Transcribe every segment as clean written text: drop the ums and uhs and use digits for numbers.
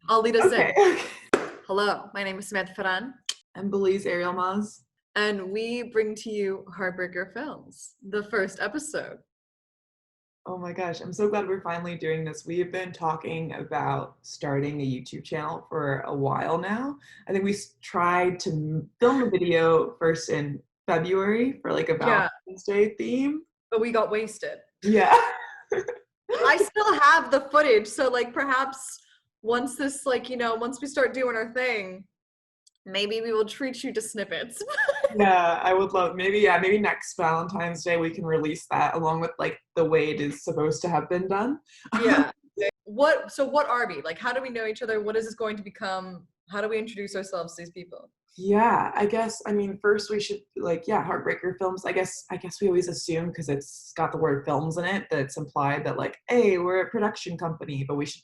I'll lead us in. Okay. Hello, my name is Samantha Ferrand, I'm Beliz Eryilmaz. and we bring to you Heartbreaker Films, the first episode. Oh my gosh, I'm so glad we're finally doing this. We have been talking about starting a YouTube channel for a while now. I think we tried to film a video first in February for like a Yeah, Valentine's Day theme. but we got wasted. Yeah. I still have the footage, so like perhaps once this, once we start doing our thing, maybe we will treat you to snippets. Yeah, I would love maybe next Valentine's Day we can release that along with like the way it is supposed to have been done. Yeah. What are we? Like, how do we know each other? What is this going to become? How do we introduce ourselves to these people? Yeah, I mean, first we should Heartbreaker Films. I guess we always assume because it's got the word films in it that it's implied that like, hey, we're a production company, but we should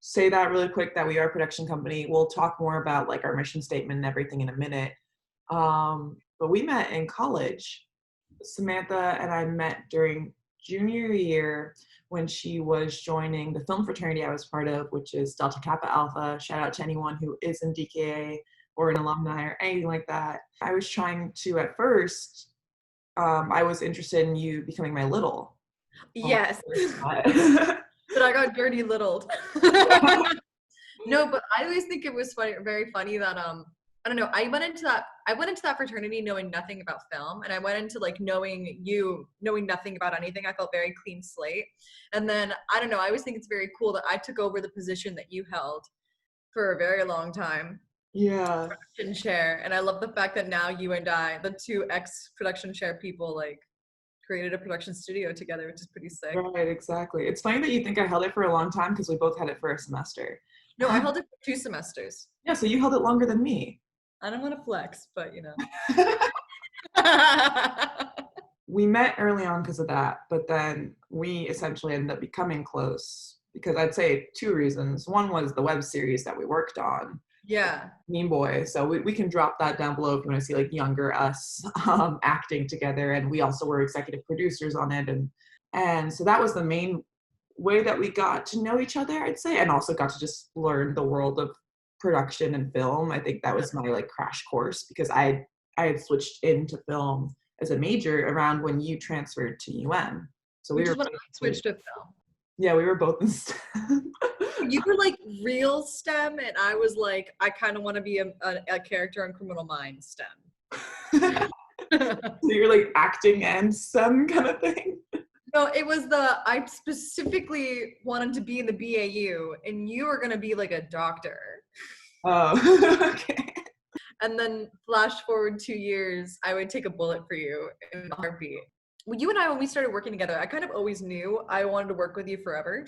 say that really quick that we are a production company. We'll talk more about like our mission statement and everything in a minute. But we met in college. Samantha and I met during junior year when she was joining the film fraternity I was part of, which is Delta Kappa Alpha. Shout out to anyone who is in DKA or an alumni or anything like that. I was trying to, at first, I was interested in you becoming my little. Yes. But But I got dirty littled. No, but I always think it was funny, very funny that I don't know, I went into that fraternity knowing nothing about film, and I went into like knowing nothing about anything. I felt very clean slate. And then I don't know, I always think it's very cool that I took over the position that you held for a very long time. yeah. Production chair. And I love the fact that now you and I, the two ex production chair people, like created a production studio together, which is pretty sick. Right, exactly. It's funny that you think I held it for a long time because we both had it for a semester. No, I held it for 2 semesters. Yeah, so you held it longer than me. I don't want to flex, but you know. We met early on because of that, but then we essentially ended up becoming close because I'd say 2 reasons. One was the web series that we worked on. Yeah. Mean Boy. So we can drop that down below if you want to see like younger us acting together. And we also were executive producers on it. And so that was the main way that we got to know each other, I'd say, and also got to just learn the world of production and film. I think that was my like crash course because I had switched into film as a major around when you transferred to UM. So Which is when I switched to film. Yeah, we were both in STEM. You were like real STEM, and I was like, I kind of want to be a character on Criminal Minds STEM. So you're like acting and STEM kind of thing? No, it was I specifically wanted to be in the BAU, and you were going to be like a doctor. Oh, okay. And then flash forward 2 years, I would take a bullet for you in a heartbeat. Well, you and I, when we started working together, I kind of always knew I wanted to work with you forever.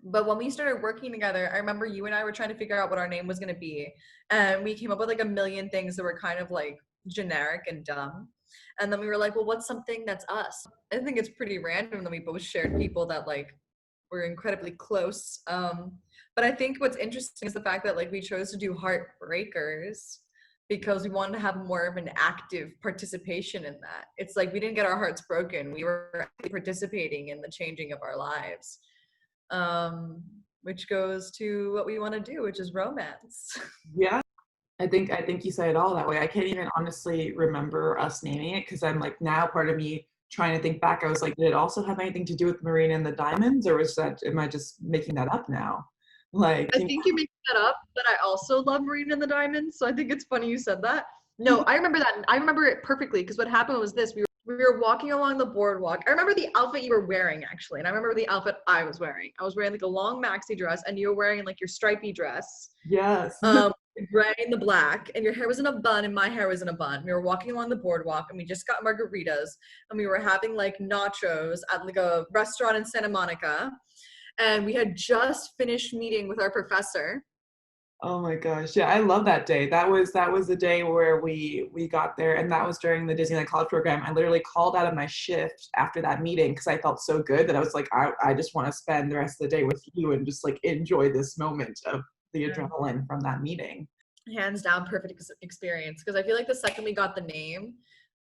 But when we started working together, I remember you and I were trying to figure out what our name was going to be. And we came up with like a million things that were kind of like generic and dumb. And then we were like, well, what's something that's us? I think it's pretty random that we both shared people that like were incredibly close. But I think what's interesting is the fact that like we chose to do Heartbreakers because we wanted to have more of an active participation in that. It's like we didn't get our hearts broken. We were participating in the changing of our lives, which goes to what we want to do, which is romance. Yeah. I think you said it all that way. I can't even honestly remember us naming it because I'm like now part of me trying to think back. I was like, did it also have anything to do with Marina and the Diamonds, or am I just making that up now? Like, I think you're making that up, but I also love Marina and the Diamonds, so I think it's funny you said that. No, I remember that. I remember it perfectly because what happened was this: we were walking along the boardwalk. I remember the outfit you were wearing actually, and I remember the outfit I was wearing. I was wearing like a long maxi dress, and you were wearing like your stripy dress. Yes. Gray and the black, and your hair was in a bun, and my hair was in a bun. We were walking along the boardwalk, and we just got margaritas, and we were having like nachos at like a restaurant in Santa Monica. And we had just finished meeting with our professor. Oh my gosh. Yeah, I love that day. That was the day where we got there, and that was during the Disneyland College program. I literally called out of my shift after that meeting because I felt so good that I was like, I just want to spend the rest of the day with you and just like enjoy this moment of the adrenaline from that meeting. Hands down, perfect experience. Because I feel like the second we got the name,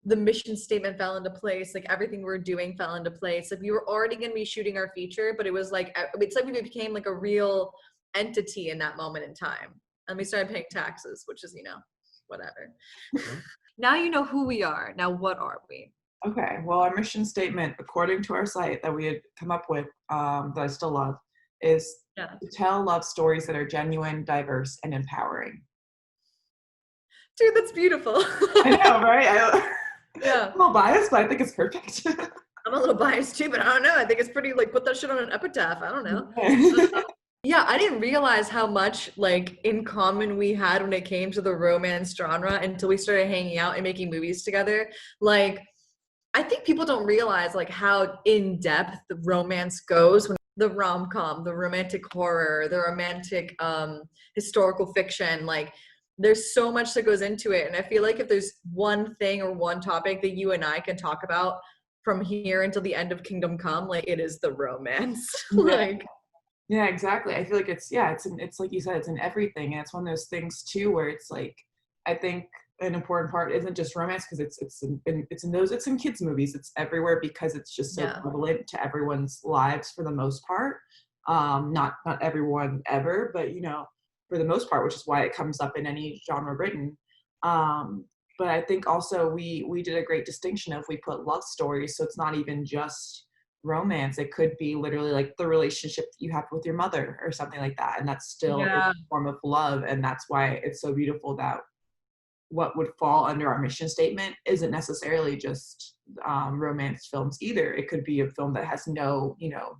the mission statement fell into place, like everything we were doing fell into place. Like we were already going to be shooting our feature, but it was like, it's like we became like a real entity in that moment in time. And we started paying taxes, which is, you know, whatever. Now you know who we are. Now what are we? Okay, well, our mission statement, according to our site that we had come up with, that I still love, is Yeah. to tell love stories that are genuine, diverse, and empowering. Dude, that's beautiful. I know, right? Yeah. I'm a little biased, but I think it's perfect. I'm a little biased too, but I don't know. I think it's pretty, like, put that shit on an epitaph. I don't know. Yeah, I didn't realize how much like in common we had when it came to the romance genre until we started hanging out and making movies together. Like, I think people don't realize like how in depth the romance goes when the rom-com, the romantic horror, the romantic historical fiction, like there's so much that goes into it. And I feel like if there's one thing or one topic that you and I can talk about from here until the end of Kingdom Come, like it is the romance. Like yeah, exactly. I feel like it's like you said, it's in everything, and it's one of those things too where it's like, I think an important part isn't just romance because it's in kids movies, it's everywhere because it's just so prevalent to everyone's lives for the most part. Not everyone ever, but you know, for the most part, which is why it comes up in any genre written. But I think also we did a great distinction of we put love stories, so it's not even just romance. It could be literally like the relationship that you have with your mother or something like that, and that's still a form of love. And that's why it's so beautiful that what would fall under our mission statement isn't necessarily just romance films either. It could be a film that has no, you know,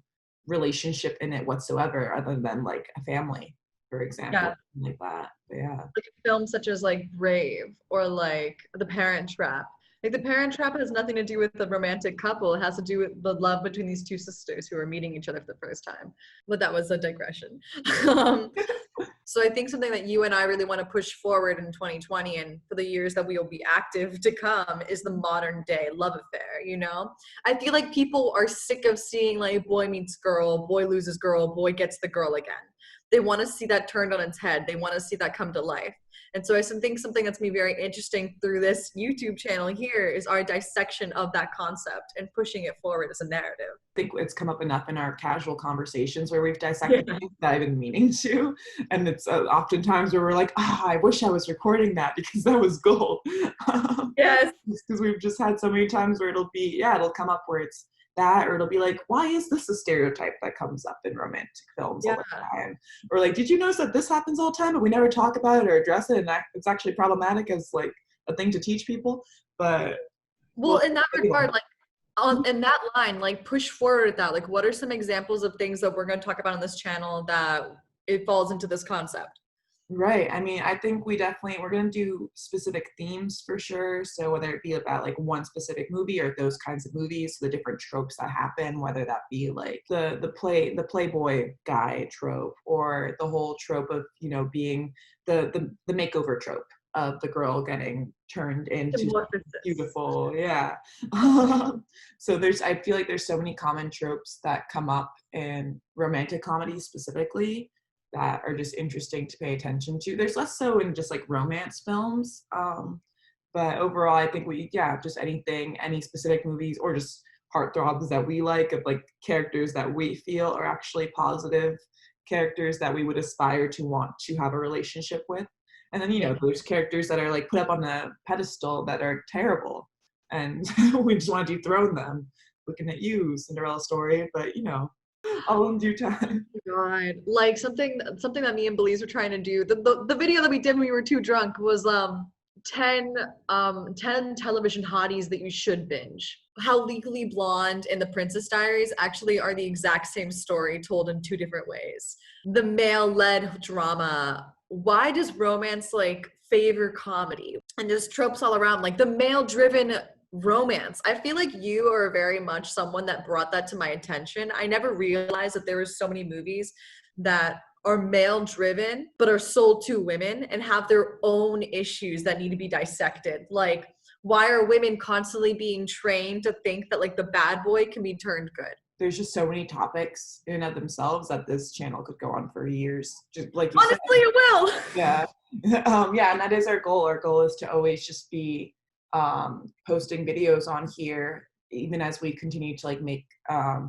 relationship in it whatsoever other than like a family, for example, like that. But yeah, like films such as like Brave or like The Parent Trap. Like The Parent Trap has nothing to do with the romantic couple. It has to do with the love between these two sisters who are meeting each other for the first time. But that was a digression. So I think something that you and I really want to push forward in 2020 and for the years that we will be active to come is the modern day love affair, you know? I feel like people are sick of seeing like boy meets girl, boy loses girl, boy gets the girl again. They want to see that turned on its head. They want to see that come to life. And so I think something that's going to be very interesting through this YouTube channel here is our dissection of that concept and pushing it forward as a narrative. I think it's come up enough in our casual conversations where we've dissected things that I've been meaning to. And it's oftentimes where we're like, I wish I was recording that because that was gold. Yes. Because we've just had so many times where it'll come up where it's that, or it'll be like, why is this a stereotype that comes up in romantic films all the time? Or like, did you notice that this happens all the time but we never talk about it or address it, and that it's actually problematic as like a thing to teach people? But well in that regard, like in that line, like push forward with that, like what are some examples of things that we're going to talk about on this channel that it falls into this concept? Right. I mean, I think we're going to do specific themes for sure. So whether it be about like one specific movie or those kinds of movies, the different tropes that happen, whether that be like the playboy guy trope, or the whole trope of, you know, being the makeover trope of the girl getting turned into beautiful. Yeah. So I feel like there's so many common tropes that come up in romantic comedies specifically that are just interesting to pay attention to. There's less so in just like romance films. But overall, I think just anything, any specific movies or just heartthrobs that we like, of like characters that we feel are actually positive characters that we would aspire to want to have a relationship with. And then, you know, there's characters that are like put up on a pedestal that are terrible and we just want to dethrone them. Looking at you, Cinderella story, but you know, all in due time. Oh God, like something that me and Beliz were trying to do. The video that we did when we were too drunk was 10 television hotties that you should binge. How Legally Blonde and The Princess Diaries actually are the exact same story told in two different ways. The male-led drama. Why does romance like favor comedy? And just tropes all around, like the male-driven romance. I feel like you are very much someone that brought that to my attention. I never realized that there were so many movies that are male driven but are sold to women and have their own issues that need to be dissected. Like, why are women constantly being trained to think that like the bad boy can be turned good? There's just so many topics in and of themselves that this channel could go on for years. Just like you honestly said. It will. Yeah. Yeah, and that is our goal. Our goal is to always just be posting videos on here, even as we continue to like make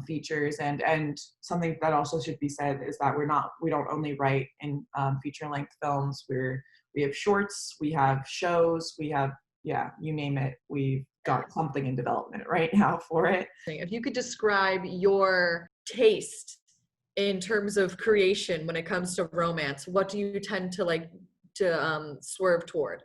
features. And something that also should be said is that we don't only write in feature length films. We have shorts, we have shows, we have, yeah, you name it, we've got something in development right now for it. If you could describe your taste in terms of creation when it comes to romance, what do you tend to like to swerve toward?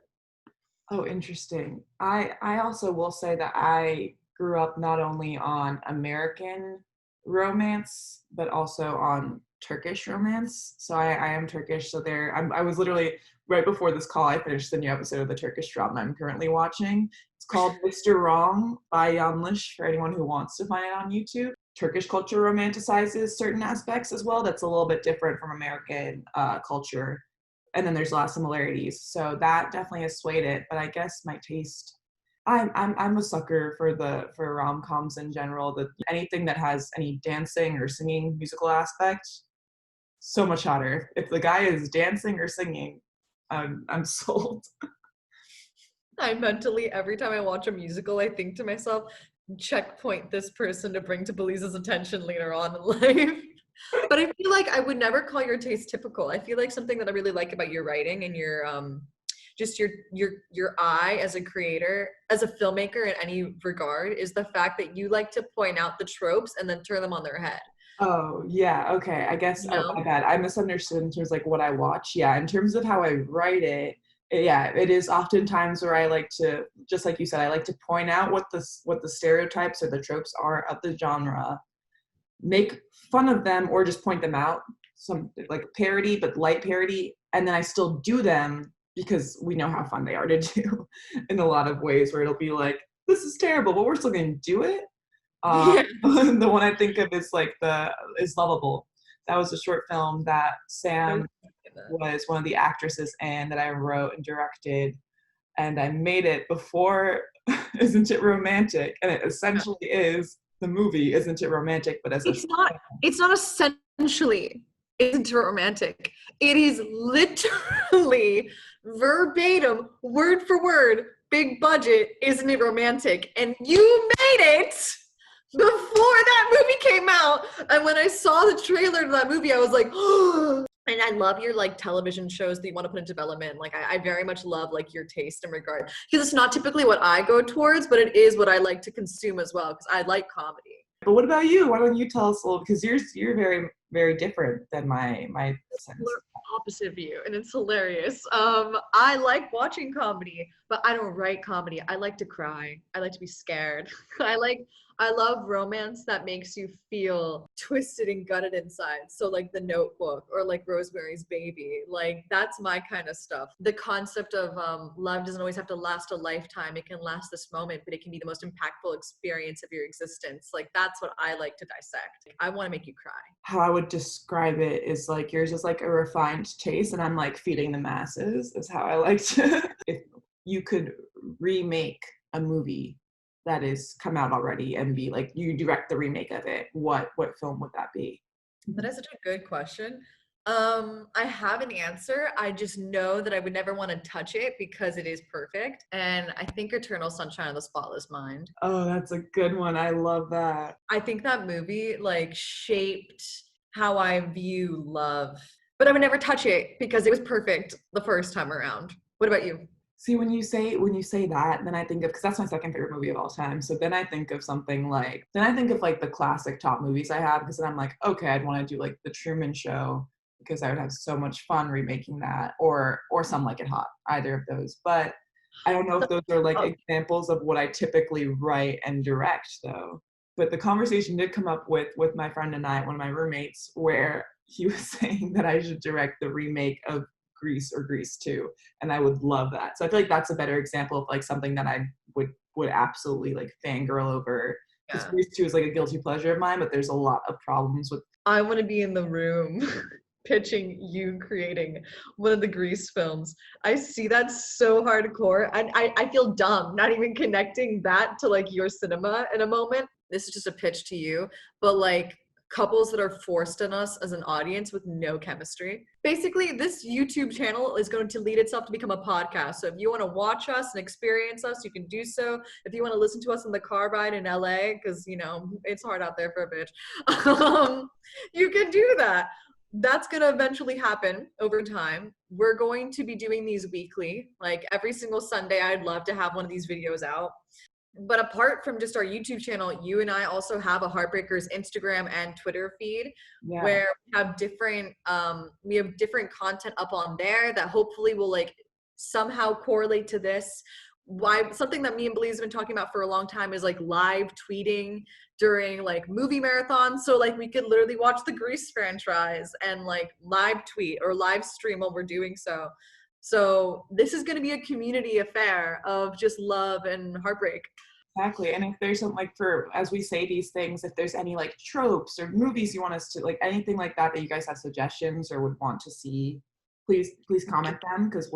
Oh, interesting. I also will say that I grew up not only on American romance, but also on Turkish romance. So I am Turkish. So I was literally right before this call, I finished the new episode of the Turkish drama I'm currently watching. It's called Mr. Wrong by Yanlış for anyone who wants to find it on YouTube. Turkish culture romanticizes certain aspects as well. That's a little bit different from American culture. And then there's a lot of similarities. So that definitely has swayed it. But I guess my taste, I'm a sucker for rom-coms in general. Anything that has any dancing or singing musical aspect, so much hotter. If the guy is dancing or singing, I'm sold. I mentally, every time I watch a musical, I think to myself, checkpoint this person to bring to Beliz's attention later on in life. But I feel like I would never call your taste typical. I feel like something that I really like about your writing and your just your eye as a creator, as a filmmaker in any regard, is the fact that you like to point out the tropes and then turn them on their head. Oh, yeah, okay. I guess, You oh know? my bad. I misunderstood in terms of like what I watch. Yeah, in terms of how I write it, yeah, it is oftentimes where I like to, just like you said, I like to point out what the stereotypes or the tropes are of the genre, make fun of them or just point them out, some like parody, but light parody, and then I still do them because we know how fun they are to do in a lot of ways where it'll be like, this is terrible, but we're still gonna do it. Yeah. The one I think of is Lovable. That was a short film that I was Sam thinking that. was one of the actresses in, that I wrote and directed, and I made it before Isn't It Romantic? And it essentially is the movie Isn't It Romantic, but as a It's not. It's not essentially isn't it romantic. It is literally verbatim, word for word, big budget. Isn't it romantic? And you made it before that movie came out. And when I saw the trailer to that movie, I was like, oh. And I love your like television shows that you want to put in development. Like I very much love like your taste in regard, because it's not typically what I go towards, but it is what I like to consume as well, because I like comedy. But what about you? Why don't you tell us a little? Because you're very very different than my sense. Opposite view, and it's hilarious. I like watching comedy, but I don't write comedy. I like to cry. I like to be scared. I love romance that makes you feel twisted and gutted inside. So like The Notebook or like Rosemary's Baby, like that's my kind of stuff. The concept of love doesn't always have to last a lifetime. It can last this moment, but it can be the most impactful experience of your existence. Like that's what I like to dissect. I want to make you cry. How I would describe it is like yours is like a refined taste, and I'm like feeding the masses is how I like to. If you could remake a movie that is come out already and be like you direct the remake of it, what film would that be? That is such a good question. I have an answer. I just know that I would never want to touch it because it is perfect. And I think Eternal Sunshine of the Spotless Mind. Oh, that's a good one. I love that. I think that movie like shaped how I view love. But I would never touch it because it was perfect the first time around. What about you? See, when you say that, then I think of, because that's my second favorite movie of all time. So then I think of something like, then I think of like the classic top movies I have, because then I'm like, okay, I'd want to do like The Truman Show because I would have so much fun remaking that, or Some Like It Hot, either of those. But I don't know if those are like examples of what I typically write and direct though. But the conversation did come up with my friend and I, one of my roommates, where he was saying that I should direct the remake of Grease or Grease 2, and I would love that. So I feel like that's a better example of like something that I would absolutely like fangirl over. Because Yeah. Grease 2 is like a guilty pleasure of mine, but there's a lot of problems with. I want to be in the room pitching you creating one of the Grease films. I see that so hardcore. And I feel dumb not even connecting that to like your cinema in a moment. This is just a pitch to you, but like couples that are forced on us as an audience with no chemistry. Basically, this YouTube channel is going to lead itself to become a podcast. So if you want to watch us and experience us, you can do so. If you want to listen to us in the car ride in LA, because, you know, it's hard out there for a bitch, you can do that. That's going to eventually happen over time. We're going to be doing these weekly, like every single Sunday. I'd love to have one of these videos out. But apart from just our YouTube channel, you and I also have a Heartbreakers Instagram and Twitter feed where we have different content up on there that hopefully will like somehow correlate to this. Why something that me and Beliz have been talking about for a long time is like live tweeting during like movie marathons. So like we could literally watch the Grease franchise and like live tweet or live stream while we're doing so. So this is going to be a community affair of just love and heartbreak. Exactly. And if there's some, like, for, as we say these things, if there's any like tropes or movies you want us to, like, anything like that you guys have suggestions or would want to see, please comment them, because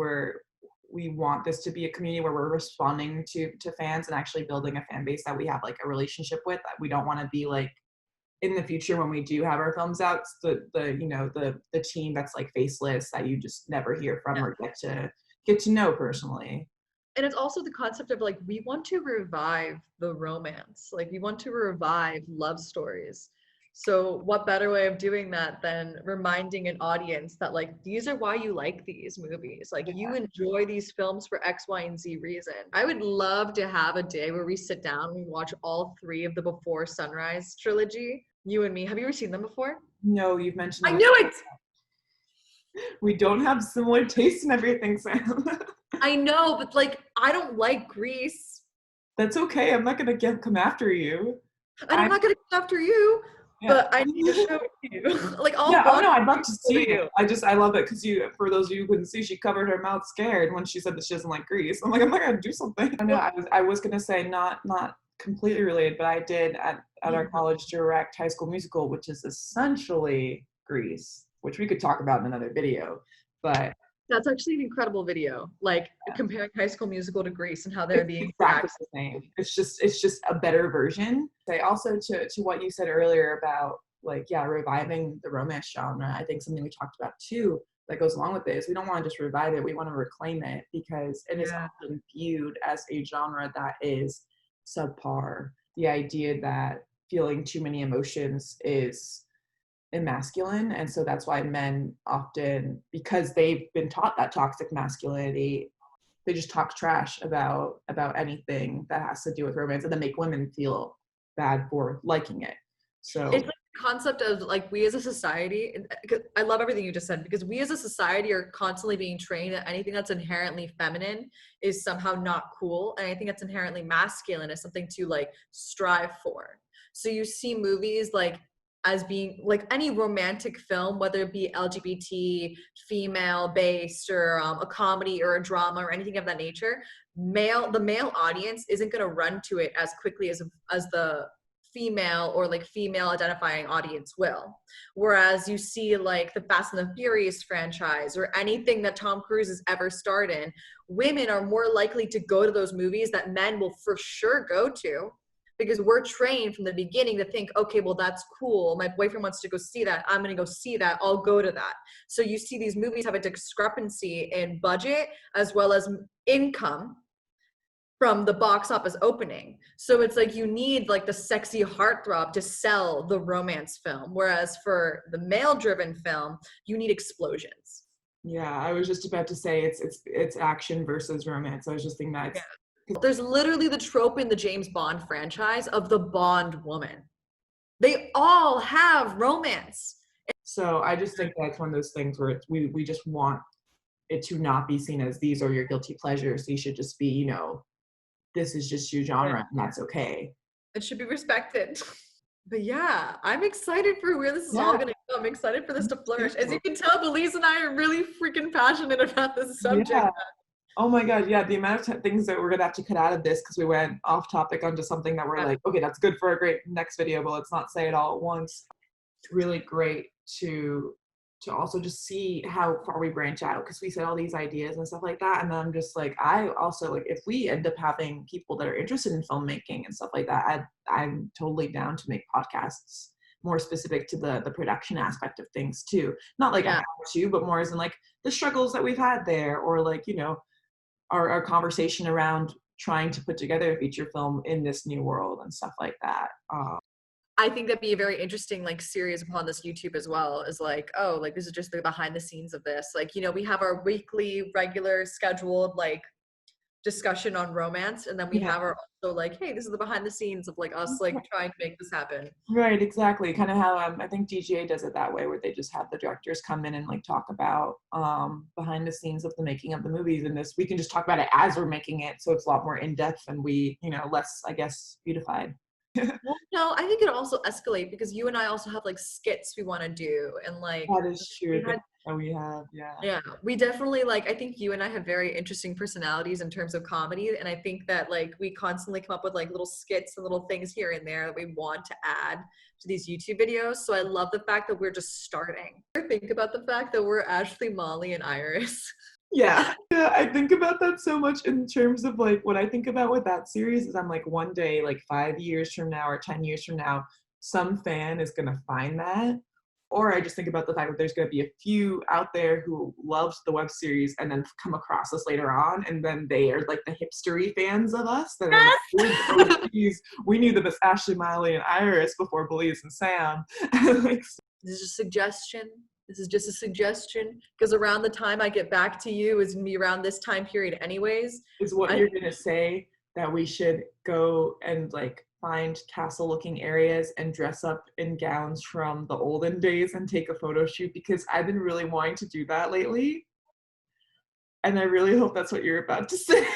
we want this to be a community where we're responding to fans and actually building a fan base that we have like a relationship with. We don't want to be like, in the future when we do have our films out, the team that's like faceless that you just never hear from or get to know personally. And it's also the concept of like, we want to revive the romance. Like we want to revive love stories. So what better way of doing that than reminding an audience that like, these are why you like these movies. Like you enjoy these films for X, Y, and Z reason. I would love to have a day where we sit down and we watch all 3 of the Before Sunrise trilogy. You and me. Have you ever seen them before? No, you've mentioned I knew it! We don't have similar tastes in everything, Sam. I know, but like, I don't like Grease. That's okay. I'm not going to come after you. And I'm not going to come after you. Yeah. But I need to show it to you. Like, I'd love to see it. I love it because for those of you who couldn't see, she covered her mouth scared when she said that she doesn't like Grease. I'm not gonna do something. I was gonna say not completely related, but I did at our college direct High School Musical, which is essentially Grease, which we could talk about in another video. But that's actually an incredible video, like comparing High School Musical to Grease and how they're being exactly the same. It's just a better version. Say also to what you said earlier about like, reviving the romance genre. I think something we talked about too that goes along with this. We don't want to just revive it. We want to reclaim it because it is often viewed as a genre that is subpar. The idea that feeling too many emotions is masculine, and so that's why men often, because they've been taught that toxic masculinity, they just talk trash about anything that has to do with romance, and then make women feel bad for liking it. So it's like the concept of like, we as a society, I love everything you just said, because we as a society are constantly being trained that anything that's inherently feminine is somehow not cool, and anything that's inherently masculine is something to like strive for. So you see movies like as being like any romantic film, whether it be LGBT, female based, or a comedy or a drama or anything of that nature, the male audience isn't going to run to it as quickly as the female or like female identifying audience will. Whereas you see like the Fast and the Furious franchise or anything that Tom Cruise has ever starred in, women are more likely to go to those movies that men will for sure go to, because we're trained from the beginning to think, okay, well, that's cool. My boyfriend wants to go see that. I'm going to go see that. I'll go to that. So you see these movies have a discrepancy in budget as well as income from the box office opening. So it's like you need like the sexy heartthrob to sell the romance film. Whereas for the male-driven film, you need explosions. Yeah, I was just about to say it's action versus romance. I was just thinking that. There's literally the trope in the James Bond franchise of the Bond woman. They all have romance. So I just think that's one of those things where we just want it to not be seen as these are your guilty pleasures. These should just be, this is just your genre and that's okay. It should be respected. But yeah, I'm excited for where this is all going to go. I'm excited for this to flourish. As you can tell, Beliz and I are really freaking passionate about this subject. Yeah. Oh my God, yeah, the amount of things that we're gonna have to cut out of this because we went off topic onto something that we're like, okay, that's good for a great next video, but let's not say it all at once. It's really great to also just see how far we branch out, because we said all these ideas and stuff like that, and then I'm just like, I also, like, if we end up having people that are interested in filmmaking and stuff like that, I'm totally down to make podcasts more specific to the production aspect of things too. Not like a Yeah. how-to, but more as in like the struggles that we've had there, or like, you know, our conversation around trying to put together a feature film in this new world and stuff like that. I think that'd be a very interesting like series upon this YouTube as well, is like, oh, like this is just the behind the scenes of this. Like, you know, we have our weekly regular scheduled like discussion on romance, and then we Yeah. have our also like, hey, this is the behind the scenes of like us like trying to make this happen. Right, exactly. Kind of how I think DGA does it that way, where they just have the directors come in and like talk about behind the scenes of the making of the movies. And this, we can just talk about it as we're making it, so it's a lot more in depth and we, you know, less, I guess, beautified. Well, no, I think it'll also escalate because you and I also have like skits we want to do, and like That is true. we had, We have, yeah. yeah, we definitely like, I think you and I have very interesting personalities in terms of comedy, and I think that like we constantly come up with like little skits and little things here and there that we want to add to these YouTube videos. So I love the fact that we're just starting. Think about the fact that we're Ashley, Molly, and Iris. Yeah. Yeah, I think about that so much in terms of like what I think about with that series is I'm like, one day, like 5 years from now or 10 years from now, some fan is gonna find that. Or I just think about the fact that there's gonna be a few out there who loves the web series and then come across us later on, and then they are like the hipstery fans of us that are like, oh, geez, we knew the Ashley, Miley, and Iris before Beliz and Sam. Like, This is a suggestion. This is just a suggestion, because around the time I get back to you is gonna be around this time period anyways. is what you're gonna say that we should go and like find castle looking areas and dress up in gowns from the olden days and take a photo shoot, because I've been really wanting to do that lately. And I really hope that's what you're about to say.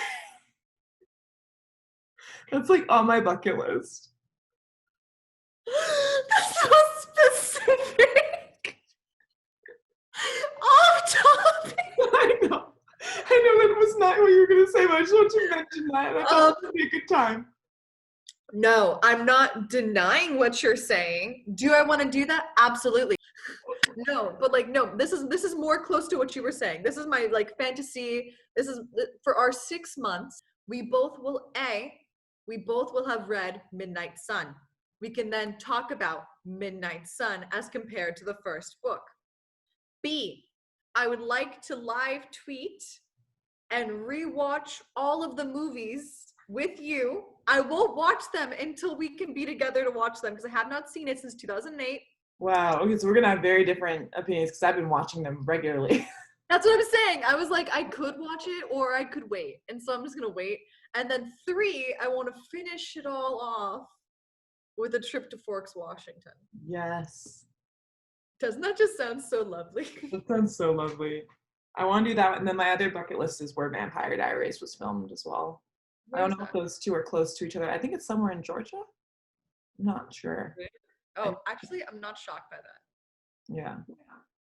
That's like on my bucket list. That's so specific. Off topic. I know. I know that was not what you were gonna say, but I just wanted to mention that. And I thought it would be a good time. No, I'm not denying what you're saying. Do I want to do that? Absolutely. No, but like, no, this is more close to what you were saying. This is my like fantasy. This is for our 6 months. We both will have read Midnight Sun. We can then talk about Midnight Sun as compared to the first book. B, I would like to live tweet and rewatch all of the movies with you. I won't watch them until we can be together to watch them, because I have not seen it since 2008. Wow. Okay, so we're gonna have very different opinions because I've been watching them regularly. That's what I'm saying. I was like, I could watch it or I could wait. And so I'm just gonna wait. And then 3, I want to finish it all off with a trip to Forks, Washington. Yes. Doesn't that just sound so lovely? That sounds so lovely. I want to do that. And then my other bucket list is where Vampire Diaries was filmed as well. I don't know if those two are close to each other. I think it's somewhere in Georgia. I'm not sure. Oh, actually, I'm not shocked by that. Yeah.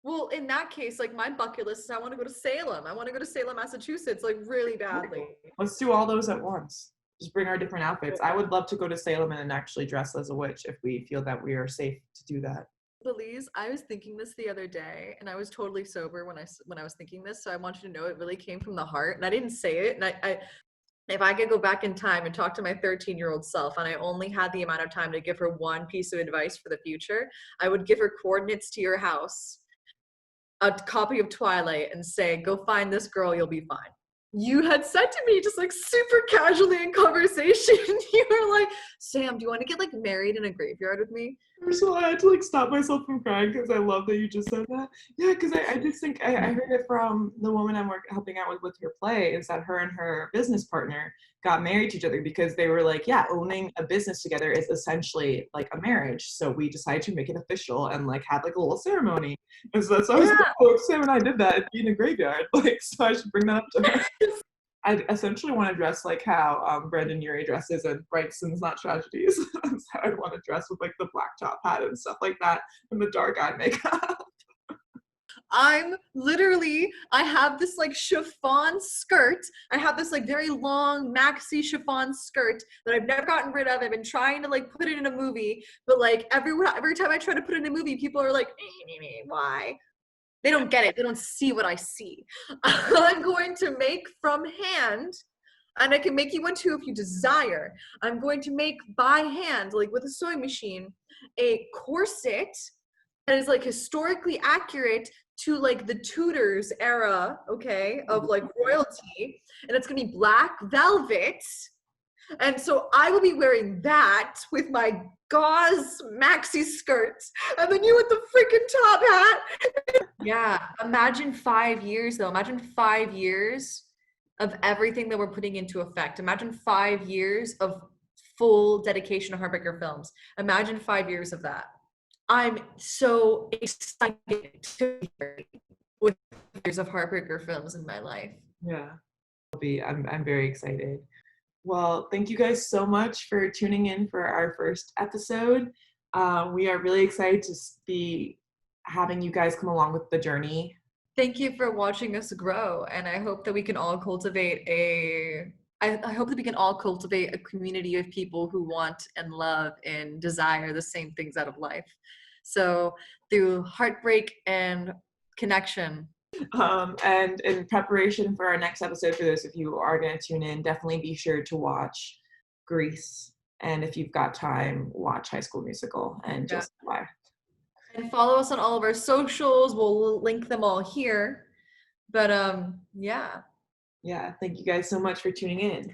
Well, in that case, like my bucket list is I want to go to Salem. I want to go to Salem, Massachusetts, like really badly. Let's do all those at once. Just bring our different outfits. I would love to go to Salem and actually dress as a witch if we feel that we are safe to do that. Belize, I was thinking this the other day, and I was totally sober when I was thinking this, so I want you to know it really came from the heart, and I didn't say it, and I if I could go back in time and talk to my 13-year-old self, and I only had the amount of time to give her one piece of advice for the future, I would give her coordinates to your house, a copy of Twilight, and say, go find this girl, you'll be fine. You had said to me, just like super casually in conversation, you were like, Sam, do you want to get like married in a graveyard with me? First of all, I had to like stop myself from crying because I love that you just said that. Yeah, because I just think I heard it from the woman I'm helping out with her play, is that her and her business partner got married to each other because they were like, yeah, owning a business together is essentially like a marriage. So we decided to make it official and like have like a little ceremony. And so that's why I was like, oh, Sam and I did that in a graveyard. Like, so I should bring that up to her. I essentially want to dress like how Brendan Urie dresses in Bright Sins Not Tragedies. That's how I'd want to dress, with like the black top hat and stuff like that, and the dark eye makeup. I have this like chiffon skirt. I have this like very long maxi chiffon skirt that I've never gotten rid of. I've been trying to like put it in a movie, but like every time I try to put it in a movie, people are like, why? They don't get it. They don't see what I see. I'm going to make from hand And I can make you one too if you desire. I'm going to make by hand, like with a sewing machine, a corset that is like historically accurate to like the Tudors era, okay, of like royalty. And it's gonna be black velvet. And so I will be wearing that with my gauze maxi skirts, and then you with the freaking top hat. Yeah, imagine 5 years though. Imagine 5 years of everything that we're putting into effect. Imagine 5 years of full dedication to Heartbreaker Films. Imagine 5 years of that. I'm so excited to be with years of Heartbreaker Films in my life. Yeah, I'm very excited. Well, thank you guys so much for tuning in for our first episode. We are really excited to be having you guys come along with the journey. Thank you for watching us grow, and I hope that we can all cultivate I hope that we can all cultivate a community of people who want and love and desire the same things out of life. So through heartbreak and connection. And in preparation for our next episode, for those of you who are going to tune in, definitely be sure to watch Grease. And if you've got time, watch High School Musical and just why. And follow us on all of our socials. We'll link them all here. But yeah. Yeah, thank you guys so much for tuning in.